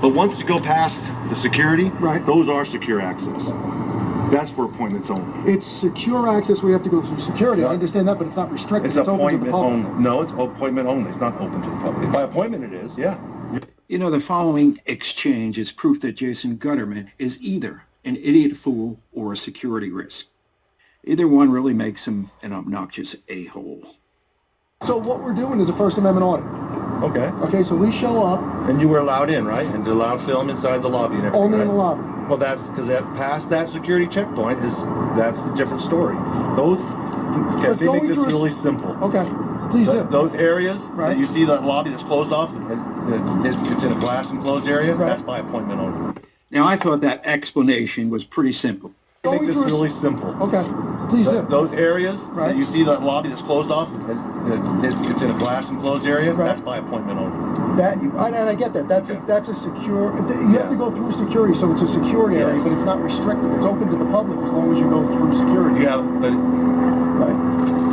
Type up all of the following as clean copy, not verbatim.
But once you go past the security, Right. those are secure access. That's for appointments only. It's secure access. We have to go through security. I Yeah. understand that, but it's not restricted. It's open to the appointment public. only. No, it's appointment only. It's not open to the public. By appointment it is, yeah. You know, the following exchange is proof that Jason Gutterman is either an idiot fool or a security risk. Either one really makes him an obnoxious a-hole. So what we're doing is a First Amendment audit. Okay. Okay, so we show up And you were allowed in, right? And allowed film inside the lobby and everything, only right? in the lobby. Well, that's because past that security checkpoint that's the different story. Those, okay, But they make going this through a- really simple. Okay, please do. Those areas Right. that you see that lobby that's closed off, it's in a glass enclosed area, Right. that's by appointment only. Now, I thought that explanation was pretty simple. They make Going this through a- really simple. Okay, please do. Those areas Right. that you see that lobby that's closed off, it's in a glass enclosed area, Right. that's by appointment only. And I get that. That's Okay. that's a secure. You have to go through security, so it's a security area, Yes. but it's not restricted. It's open to the public as long as you go through security. You have, but Right.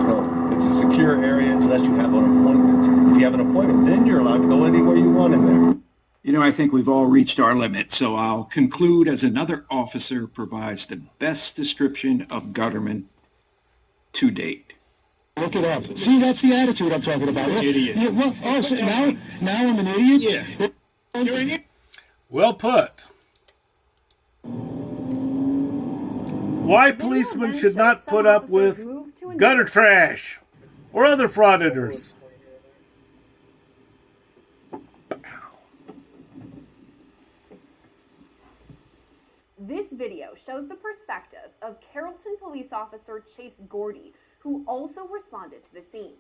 no, it's a secure area unless you have an appointment. If you have an appointment, then you're allowed to go anywhere you want in there. You know, I think we've all reached our limit, so I'll conclude as another officer provides the best description of Gutterman to date. Look it up. See, that's the attitude I'm talking about. Idiot. Yeah, well, oh, so now I'm an idiot? Yeah. You're an idiot. Well put. Why policemen should not put up with gutter trash or other frauditors. This video shows the perspective of Carrollton police officer Chase Gordy, who also responded to the scene.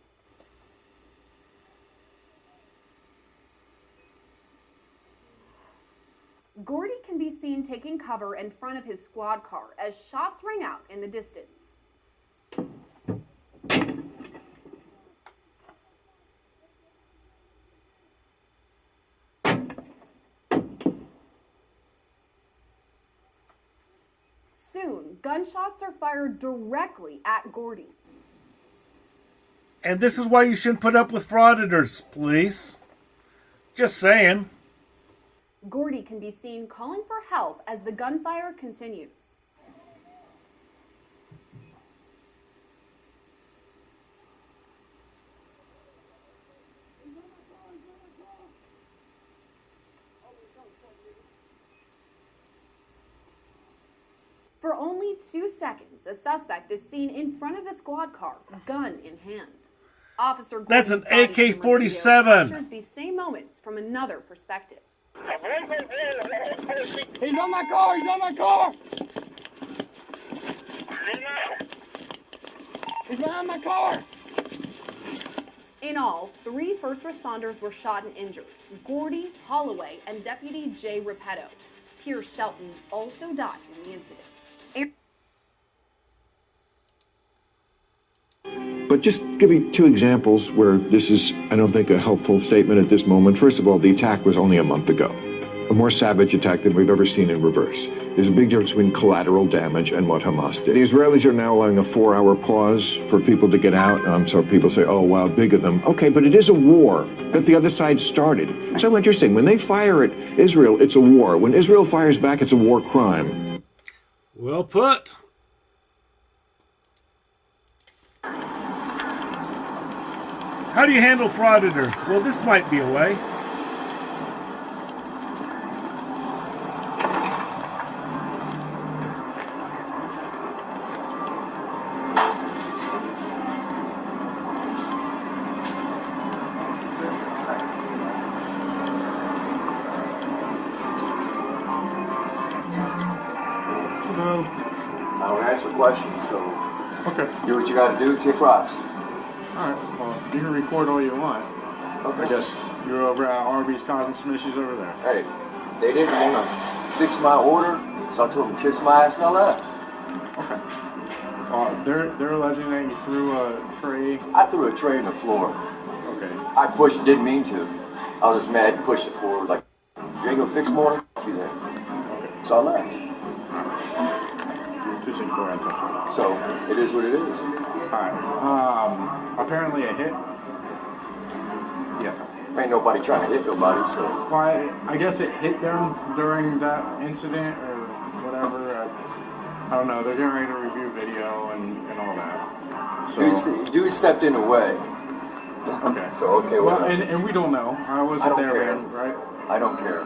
Gordy can be seen taking cover in front of his squad car as shots rang out in the distance. Soon, gunshots are fired directly at Gordy. And this is why you shouldn't put up with frauditors, police. Just saying. Gordy can be seen calling for help as the gunfire continues. For only 2 seconds, a suspect is seen in front of the squad car, gun in hand. Officer That's Gordon's an body camera AK-47. video captures these same moments from another perspective. He's on my car! He's on my car! He's behind my car! In all, 3 first responders were shot and injured: Gordy, Holloway, and Deputy Jay Repetto. Pierce Shelton also died in the incident. But just give you 2 examples where this is, I don't think, a helpful statement at this moment. First of all, the attack was only a month ago. A more savage attack than we've ever seen in reverse. There's a big difference between collateral damage and what Hamas did. The Israelis are now allowing a 4-hour pause for people to get out. So people say, oh, wow, big of them. Okay, but it is a war that the other side started. It's so interesting. When they fire at Israel, it's a war. When Israel fires back, it's a war crime. Well put. How do you handle frauditors? Well, this might be a way. I don't answer questions, so Okay. do what you gotta do, kick rocks. All right. Well, you can record all you want. Okay. I guess you're over at Arby's causing some issues over there. Hey, they didn't wanna fix my order, so I told them to kiss my ass and I left. Okay. They're alleging that you threw a tray. I threw a tray on the floor. Okay. I pushed, didn't mean to. I was just mad and pushed it forward, like, you ain't gonna fix my order? F you then. Okay. So I left. Just incorrect. So, it is what it is. Alright. Apparently a hit. Yeah. Ain't nobody trying to hit nobody, so. Why? I guess it hit them during that incident or whatever. I don't know. They're getting ready to review video and all that. So, Dude stepped in the way. okay. So, okay, Well, well, and we don't know. I wasn't don't there, care. man, right? I don't care.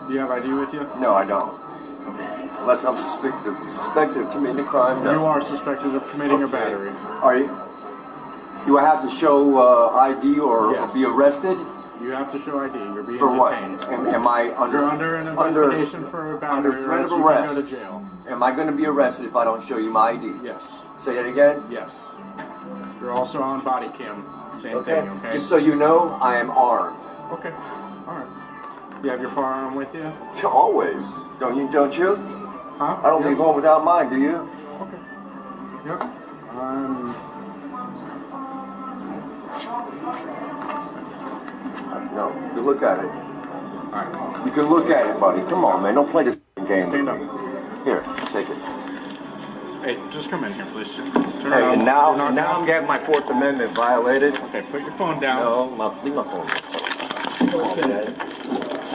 Do you have ID with you? No, I don't. Unless I'm suspected of committing a crime. No. You are suspected of committing a battery. Are you? Do I have to show ID or Yes. be arrested? You have to show ID. You're being For what? detained. Am I under? You're under an under investigation for a battery under threat arrest. of You can arrest? go to jail. Am I going to be arrested if I don't show you my ID? Yes. Say that again. Yes. You're also on body cam. Same Okay. thing. Okay. Just so you know, I am armed. Okay. All right. You have your firearm with you? Always. Don't you? Huh? I don't Yep. leave home without mine. Do you? Okay. Yep. No. You look at it. All right. You can look at it, buddy. Come on, man. Don't play this game. Stand up. Here, take it. Hey, just come in here, please. Turn Hey, around. and now Turn around. I'm getting my Fourth Amendment violated. Okay, put your phone down. No, leave my phone.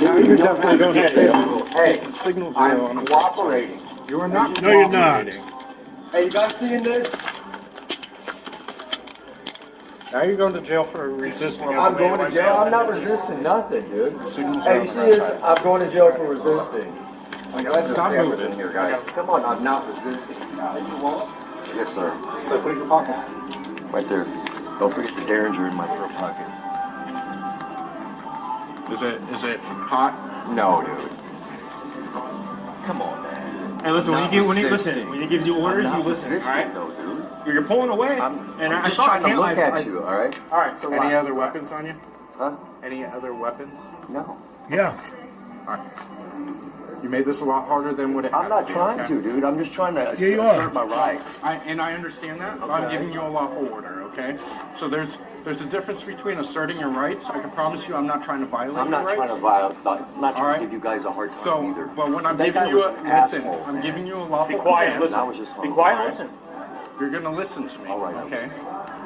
Now you're definitely going to jail. Hey, Signal I'm zero on cooperating. You are not No, you're not. cooperating. Hey, you guys seeing this? Now you're going to jail for resisting. I'm going to jail. I'm not resisting nothing, dude. Hey, you see this? I'm going to jail for resisting. Stop moving. In here, guys. Come on, I'm not resisting. Yes, sir. So put it in your pocket. Right there. Don't forget the Derringer in my front pocket. Is it hot? No, dude. Come on, man. Hey, listen. When he gives you orders, you listen. All right. No, dude. You're pulling away, I'm I just saw trying to it. look at you, all right? All right. So Any relax. other weapons on you? Huh? Any other weapons? No. Yeah. All right. You made this a lot harder than what it I'm had not to be, trying okay? to, dude. I'm just trying to you are. assert my rights. I understand that, but I'm Okay. giving you a lawful order, okay? So there's a difference between asserting your rights. I can promise you I'm not trying to violate I'm your not rights. trying to violate. I'm not trying All right. to give you guys a hard time So, either. but when I'm That giving guy you was a an listen, asshole, I'm man. giving you a lawful Be quiet. command. Listen. That was just Be quiet. All right. Listen. You're gonna listen to me, All right. okay?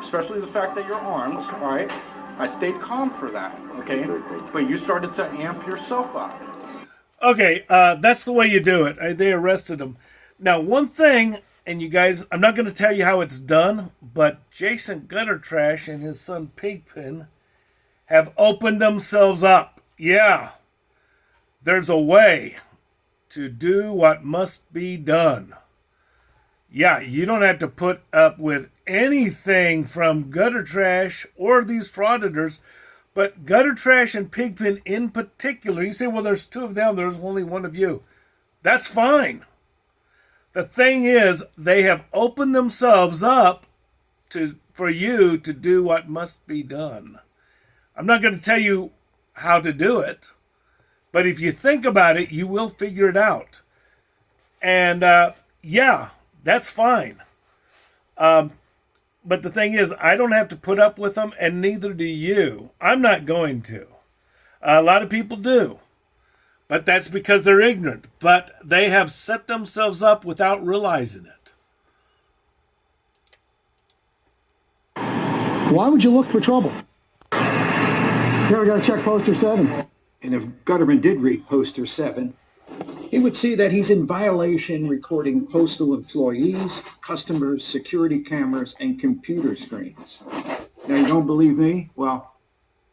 Especially the fact that you're armed, all right? I stayed calm for that, okay? Good, thank you. But you started to amp yourself up. Okay, that's the way you do it. They arrested him. Now, one thing, and you guys, I'm not going to tell you how it's done, but Jason Gutter Trash and his son Pigpen have opened themselves up. Yeah, there's a way to do what must be done. Yeah, you don't have to put up with anything from Gutter Trash or these frauditors, but Gutter Trash and Pigpen in particular. You say, well, there's two of them, there's only one of you. That's fine. The thing is, they have opened themselves up for you to do what must be done. I'm not going to tell you how to do it, but if you think about it, you will figure it out. And yeah, that's fine. But the thing is, I don't have to put up with them, and neither do you. I'm not going to. A lot of people do. But that's because they're ignorant. But they have set themselves up without realizing it. Why would you look for trouble? Here we got to check poster 7. And if Gutterman did read poster 7, he would see that he's in violation recording postal employees, customers, security cameras, and computer screens. Now, you don't believe me? Well,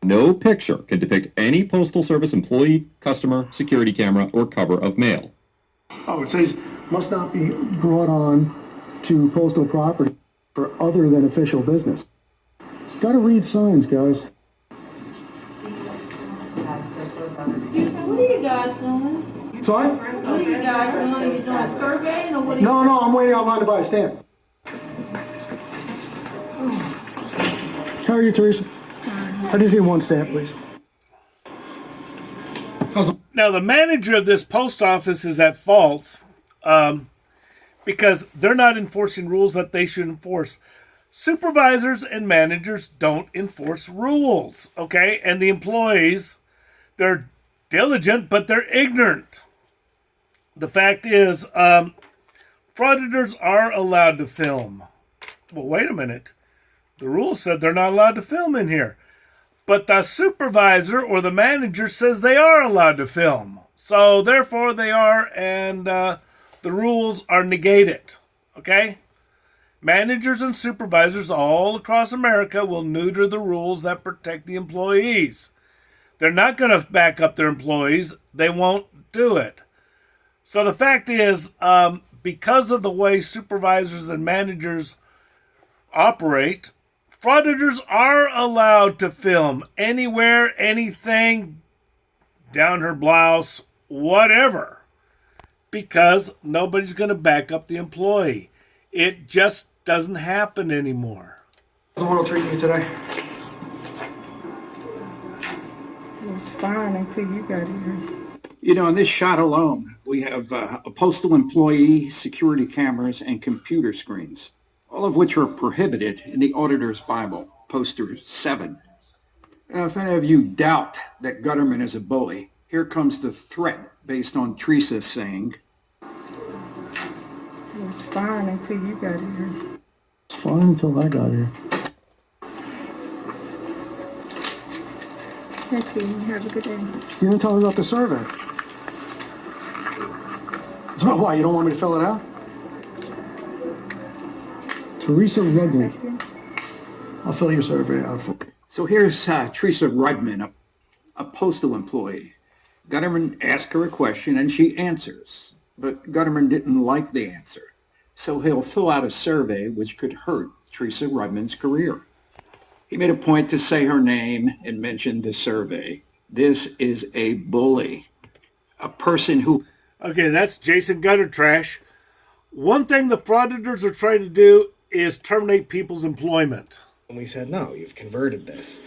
no picture can depict any Postal Service employee, customer, security camera, or cover of mail. Oh, it says must not be brought on to postal property for other than official business. Got to read signs, guys. What are you guys doing? Sorry? What are you guys doing? Are you doing surveying or what are you No, I'm waiting online to buy a stamp. How are you, Teresa? I just need one stamp, please. Now, the manager of this post office is at fault because they're not enforcing rules that they should enforce. Supervisors and managers don't enforce rules, okay? And the employees, they're diligent, but they're ignorant. The fact is, frauditors are allowed to film. Well, wait a minute. The rules said they're not allowed to film in here. But the supervisor or the manager says they are allowed to film. So therefore they are, and the rules are negated. Okay? Managers and supervisors all across America will neuter the rules that protect the employees. They're not going to back up their employees. They won't do it. So the fact is, because of the way supervisors and managers operate, frauditors are allowed to film anywhere, anything, down her blouse, whatever, because nobody's going to back up the employee. It just doesn't happen anymore. How's the world treating you today? It was fine until you got here. You know, in this shot alone, we have a postal employee, security cameras, and computer screens, all of which are prohibited in the Auditor's Bible, Poster 7. Now, if any of you doubt that Gutterman is a bully, here comes the threat based on Teresa saying, It was fine until you got here. It's fine until I got here. Thank you. Have a good day. You didn't tell me about the survey. So why, you don't want me to fill it out? Teresa Rudley. I'll fill your survey out for you. So here's Teresa Rudman, a postal employee. Gutterman asked her a question and she answers, but Gutterman didn't like the answer. So he'll fill out a survey which could hurt Teresa Rudman's career. He made a point to say her name and mention the survey. This is a bully, a person who... Okay, that's Jason Gutter Trash. One thing the frauditors are trying to do is terminate people's employment. And we said, no, you've converted this.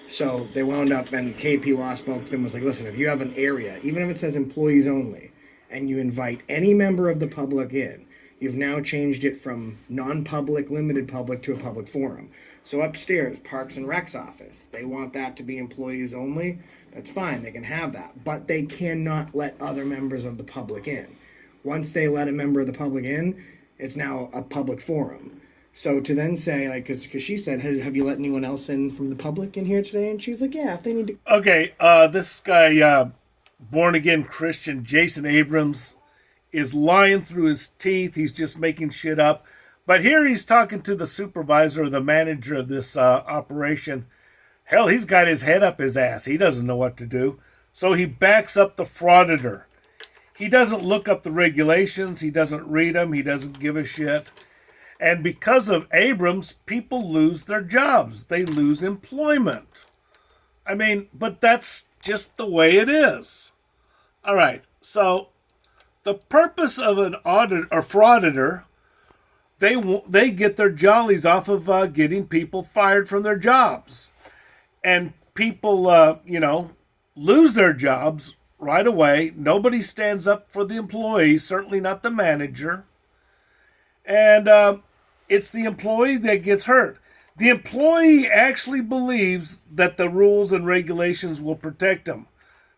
So they wound up, and KP Law spoke to them, was like, listen, if you have an area, even if it says employees only, and you invite any member of the public in, you've now changed it from non-public, limited public to a public forum. So upstairs, Parks and Rec's office, they want that to be employees only. That's fine, they can have that. But they cannot let other members of the public in. Once they let a member of the public in, it's now a public forum. So to then say, like, because she said, have you let anyone else in from the public in here today? And she's like, yeah, if they need to. Okay, this guy, born-again Christian Jason Abrams, is lying through his teeth. He's just making shit up. But here he's talking to the supervisor or the manager of this operation. Hell, he's got his head up his ass. He doesn't know what to do. So he backs up the frauditor. He doesn't look up the regulations. He doesn't read them. He doesn't give a shit. And because of Abrams, people lose their jobs. They lose employment. I mean, but that's just the way it is. All right, so the purpose of an audit or frauditor, they get their jollies off of getting people fired from their jobs. And people, lose their jobs right away. Nobody stands up for the employee, certainly not the manager. And it's the employee that gets hurt. The employee actually believes that the rules and regulations will protect them.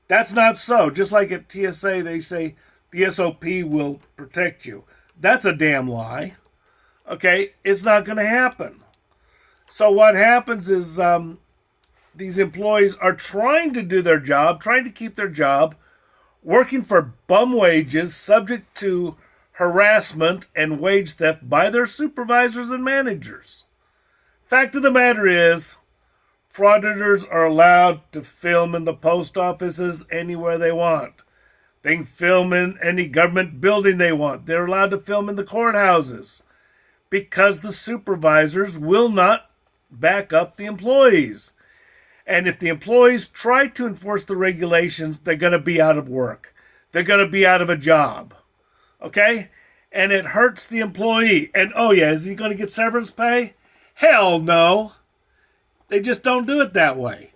That's not so. Just like at TSA, they say the SOP will protect you. That's a damn lie. Okay, it's not going to happen. So what happens is these employees are trying to do their job, trying to keep their job, working for bum wages, subject to harassment and wage theft by their supervisors and managers. Fact of the matter is, frauditors are allowed to film in the post offices anywhere they want. They can film in any government building they want. They're allowed to film in the courthouses because the supervisors will not back up the employees. And if the employees try to enforce the regulations, they're going to be out of work. They're going to be out of a job. Okay? And it hurts the employee. And oh yeah, is he going to get severance pay? Hell no. They just don't do it that way.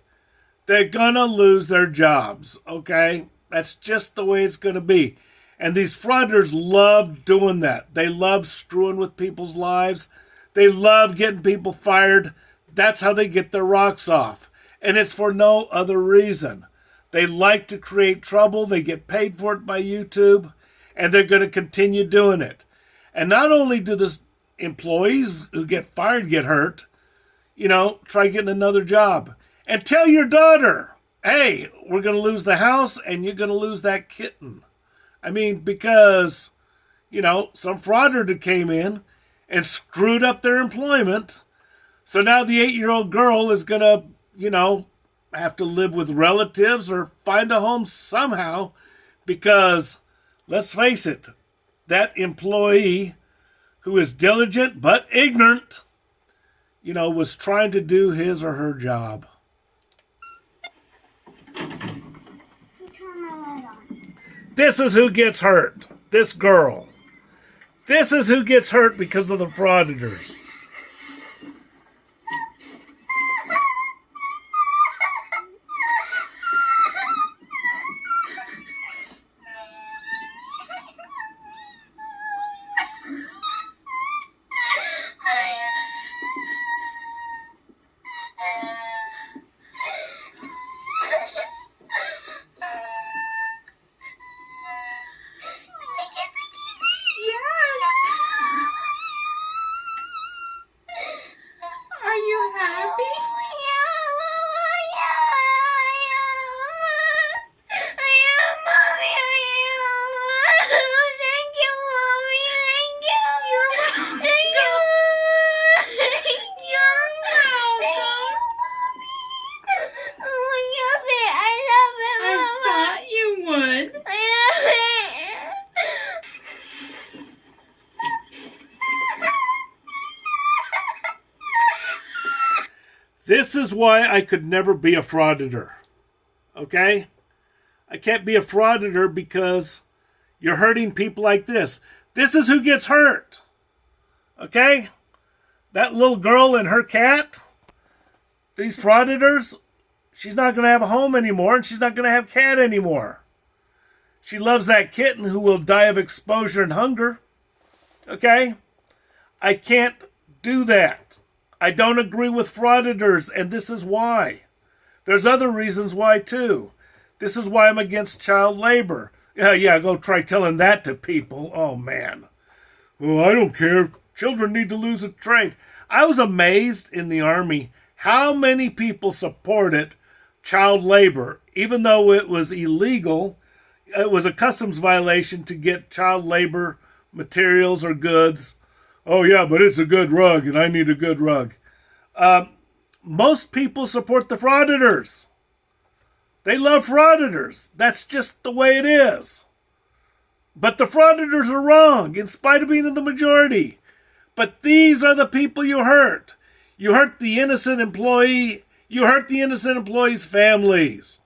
They're going to lose their jobs. Okay? That's just the way it's going to be. And these frauditors love doing that. They love screwing with people's lives. They love getting people fired. That's how they get their rocks off. And it's for no other reason. They like to create trouble. They get paid for it by YouTube. And they're going to continue doing it. And not only do the employees who get fired get hurt, try getting another job. And tell your daughter, hey, we're going to lose the house and you're going to lose that kitten. I mean, because, some frauditor came in and screwed up their employment. So now the 8-year-old girl is going to, have to live with relatives or find a home somehow because, let's face it, that employee who is diligent but ignorant, was trying to do his or her job. This is who gets hurt. This girl. This is who gets hurt because of the frauditors. This is why I could never be a frauditor. Okay? I can't be a frauditor because you're hurting people like this. This is who gets hurt. Okay? That little girl and her cat, these frauditors, she's not going to have a home anymore and she's not going to have cat anymore. She loves that kitten who will die of exposure and hunger. Okay? I can't do that. I don't agree with frauditors, and this is why. There's other reasons why, too. This is why I'm against child labor. Yeah, go try telling that to people. Oh, man. Well, I don't care. Children need to lose a trade. I was amazed in the Army how many people supported child labor, even though it was illegal. It was a customs violation to get child labor materials or goods. Oh, yeah, but it's a good rug, and I need a good rug. Most people support the frauditors. They love frauditors. That's just the way it is. But the frauditors are wrong, in spite of being in the majority. But these are the people you hurt. You hurt the innocent employee. You hurt the innocent employees' families.